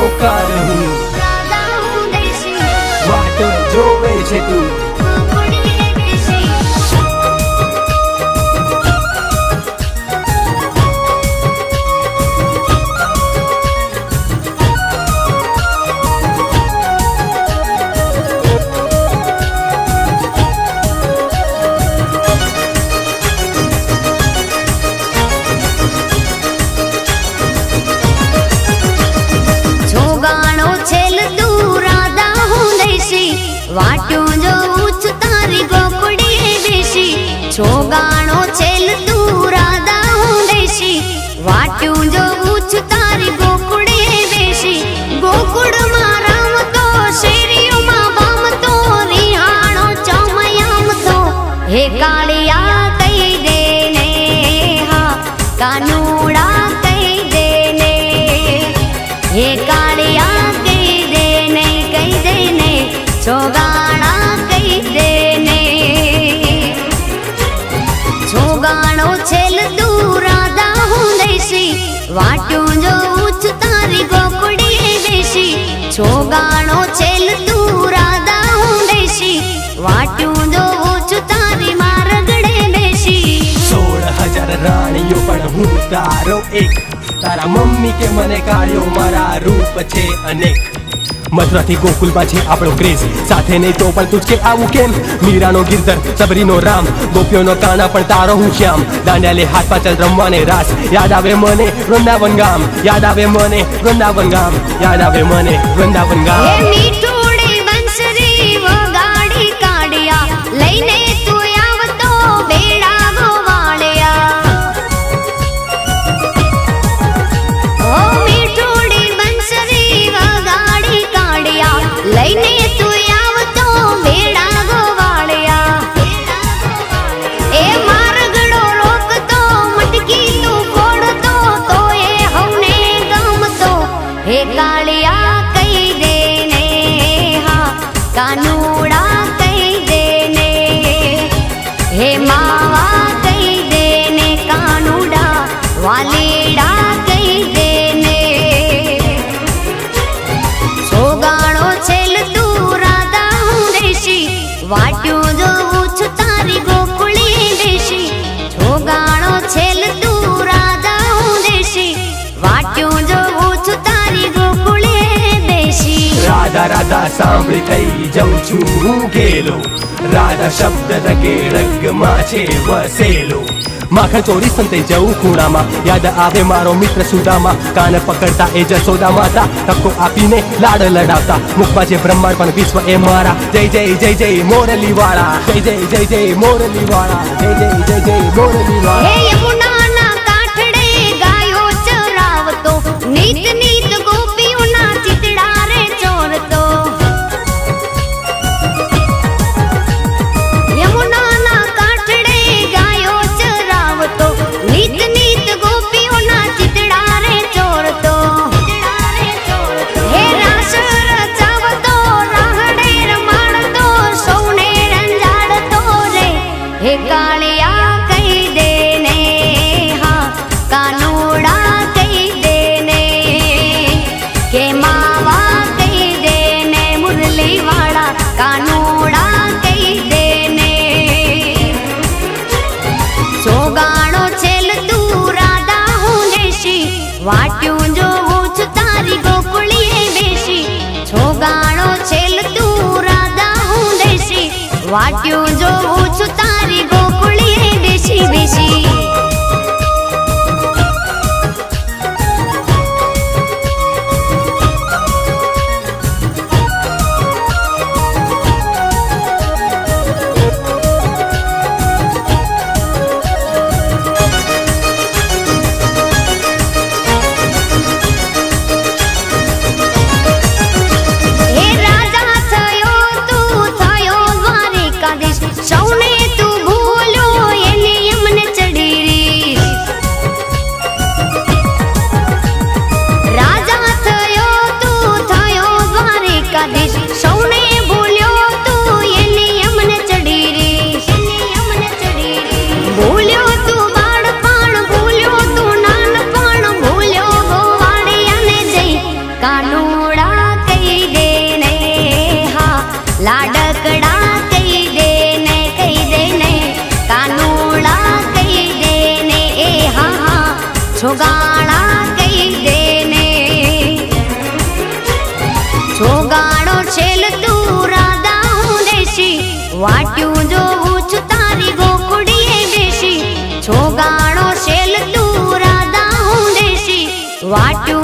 નોકર હું, વાટો જોવે છે તું. વાટ્યું જોઉં છું તારી ગોકુડીએ બેસી, છોગાણો છેલ તું રાધા હું દેશી. વાટ્યું જોઉં છું તારી ગોકુડીએ બેસી, ગોકુળમાં રામતો શેરીઓમાં બામતો, રિહાણો ચમયામતો. હે કાળિયા કહી દે ને, હા કાનુડા કહી દે ને. હે કાળિયા કહી દે ને, કહી દે ને, છોગાણા કહી દે ને. છોગાણો છેલ તું રાધા હું દેશી, વાટ્યું જોઉં છું તારી ગોકુડીએ બેસી. છોગાણો છેલ તું રાધા હું દેશી, વાટ્યું જોઉં છું તારી મારગડે બેસી. 16,000 રાણીઓ પણ હું તારો એક, તારા મમ્મી કે મને કાઢ્યો, મારા રૂપ છે અનેક. મથુરાથી ગોકુલમાં છે આપણો ક્રેઝ, સાથે નહીં તો પણ તુજ કે આવું કેમ. મીરાનો ગિરધર, સબરીનો રામ, ગોપીઓનો કાના પણ તારો હું શ્યામ. દાંડિયા લે હાથ પાછળ રમવાને રાસ, યાદ આવે મને વૃંદાવન ગામ, યાદ આવે મને વૃંદાવન ગામ, યાદ આવે મને વૃંદાવન ગામ. હે મીઠુડી બંસરી વગાડી કાઢિયા, લઈને તું આવતો બેડા ગોવાળિયા. ઓ મીઠુડી બંસરી વગાડી કાઢિયા, લઈને તું આવતો બેડા ગોવાળિયા. એ મારગડો રોકતો, મટકી તું ફોડતો, તો એ હવને ગમતો. હે કાળિયા કહી દે ને, હા કાનુડા કહી દે ને. હે માવા કહી દે ને, કાનુડા વાલીડા કહી દે ને. છોગાણો છેલ તું રાધા હું દેશી, વાટ્યું જોઉં છું તારી ગોકુળીએ બેસી. છોગાણો છેલ તું રાધા હું દેશી, વાટ્યું જોઉં છું તારી ગોકુળીએ બેસી. રાધા રાધા સાંભળી થઈ જાઉં છું હું ગેલો, રાધા શબ્દ રગે રગમાં છે વસેલો. માખણ ચોરી સંતે જવું ખૂણામાં, યાદ આવે મારો મિત્ર સુદામા. કાન પકડતા એ જસોદા માતા, ધક્કો આપીને લાડ લડાવતા. મુખમાં જે બ્રહ્માંડ પણ વિશ્વ એ મારા. જય જય જય જય મોરલી વાળા, જય જય જય જય મોરલી વાળા, જય જય જય જય મોરલી વાળા. હે યમુનાના કાંઠડે ગાયો ચરાવતો, નીત નીત ગોપીઓના ચિતડા રે ચોરતો. યમુનાના કાંઠડે ગાયો ચરાવતો, નીત નીત ગોપીઓના ચિતડા રે ચોરતો. હે રાસ રચાવતો, રાહડે રમાડતો, સૌને રંજાડતો રે. હે કાળિયા કહી દે ને, હા કાનુડા કહી દે ને. કે માવા કહી દે ને, મુરલી વાળા કાનુડા કહી દે ને. છોગાણો છેલ તું રાધા હું દેશી, વાટ્યું જોઉં છું તારી ગોકુળીએ બેસી. છોગાણો છેલ તું રાધા હું દેશી, વાટ્યું જોઉં છું તારી ગોકુળીએ બેસી બેસી. હે રાજા થયો તું, થયો દ્વારિકાધીશ, સૌને તું ભૂ વાટ્યું જોઉં છું તારી ગોકુળીએ બેસી. છોગાણો શેલ તું રાધા હું દેશી. વાટ્યું